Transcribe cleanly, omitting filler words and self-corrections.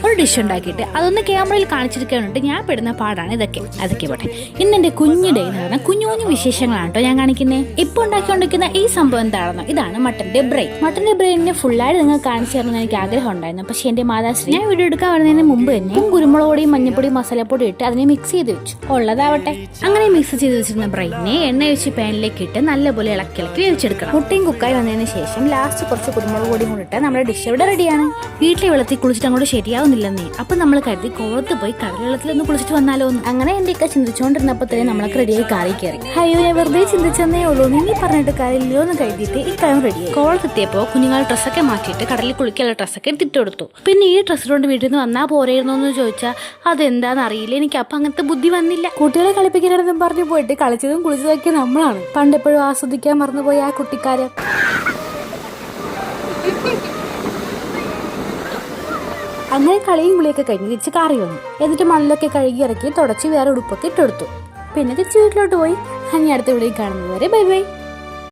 ഒരു ഡിഷ് ഉണ്ടാക്കിയിട്ട് അതൊന്ന് ക്യാമറയിൽ കാണിച്ചിരിക്കാനുണ്ട്. ഞാൻ പെടുന്ന പാടാണ് അതൊക്കെ പോട്ടെ. ഇന്ന് എന്റെ കുഞ്ഞു ഡേ എന്ന് പറഞ്ഞാൽ കുഞ്ഞു കുഞ്ഞു വിശേഷങ്ങളാണ് കേട്ടോ ഞാൻ കാണിക്കുന്നത്. ഇപ്പൊ ഉണ്ടാക്കിക്കൊണ്ടിരിക്കുന്ന ഈ സംഭവം എന്താണെന്നോ, ഇതാണ് മട്ടന്റെ ബ്രെയിൻ. മട്ടന്റെ ബ്രെയിനിനെ ഫുള്ളായിട്ട് നിങ്ങൾ കാണിച്ചു തരണം എനിക്ക് ആഗ്രഹം ഉണ്ടായിരുന്നു. പക്ഷെ എന്റെ മാതാശ്രീ ഞാൻ വീഡിയോ എടുക്കാൻ വരുന്നതിന് മുമ്പ് തന്നെ കുരുമുളക് പൊടിയും മഞ്ഞപ്പൊടിയും മസാലപ്പൊടി ഇട്ട് അതിനെ മിക്സ് ചെയ്ത് വെച്ചു. ഉള്ളതാവട്ടെ. അങ്ങനെ മിക്സ് ചെയ്ത് വെച്ചിരുന്ന ബ്രെയിനെ എണ്ണ ഒഴിച്ച് പാനിലേക്ക് ഇട്ട് നല്ലപോലെ ഇളക്കി വേവിച്ചെടുക്കണം. മുട്ടയും കുക്കായി വന്നതിന് ശേഷം ലാസ്റ്റ് കുറച്ച് കുരുമുളക് പൊടിയും കൂടി ഇട്ട് നമ്മുടെ ഡിഷ് ഇവിടെ റെഡിയാണ്. വീട്ടിലെ വെള്ളത്തിൽ കുളിച്ചിട്ട് അങ്ങോട്ട് ശരിയാവുന്നില്ലെന്നേ. അപ്പൊ നമ്മൾ കരുതി കോളത്ത് പോയി കടൽ വെള്ളത്തിൽ ഒന്ന് കുളിച്ചിട്ട് വന്നാലോ എന്ന്. അങ്ങനെ എന്റെയൊക്കെ ചിന്തിച്ചുകൊണ്ടിരുന്നപ്പോ തന്നെ നമ്മളൊക്കെ റെഡിയായി കാറി കയറി. അയ്യോ ഞാൻ വെറുതെ ചിന്തിച്ചെന്നേ ഉള്ളൂ, നീ പറഞ്ഞിട്ട് കാര്യമില്ലോ എന്ന് കരുതിയിട്ട് ഈ കാര്യം റെഡിയായി. കോളത്തെത്തിയപ്പോ കുഞ്ഞുങ്ങൾ ഡ്രസ്സൊക്കെ മാറ്റിയിട്ട് കടലിൽ കുളിക്കാനുള്ള ഡ്രസ്സൊക്കെ എടുത്തിട്ട് കൊടുത്തു. പിന്നെ ഈ ഡ്രസ്സ് കൊണ്ട് വീട്ടിൽ നിന്ന് വന്നാൽ പോരായിരുന്നു എന്ന് ചോദിച്ചാൽ അതെന്താന്ന് അറിയില്ല. എനിക്ക് അപ്പൊ അങ്ങനത്തെ ബുദ്ധി വന്നില്ല. കുട്ടികളെ കളിപ്പിക്കാനെന്നും പറഞ്ഞു പോയിട്ട് കളിച്ചതും കുളിച്ചതൊക്കെ നമ്മളാണ്. പണ്ടെപ്പോഴും ആസ്വദിക്കാൻ മറന്നുപോയ ആ കുട്ടിക്കാരൻ. അങ്ങനെ കളിയും കുളിയൊക്കെ കഴിഞ്ഞ് തിരിച്ച് കാറി വന്നു. എന്നിട്ട് മണ്ണിലൊക്കെ കഴുകി ഇറക്കി തുടച്ച് വേറെ ഉടുപ്പൊക്കെ ഇട്ടെടുത്തു. പിന്നെ തിരിച്ച് വീട്ടിലോട്ട് പോയി. ഇനി അടുത്ത വീഡിയോയിൽ കാണുന്നത് വരെ ബൈ ബൈ.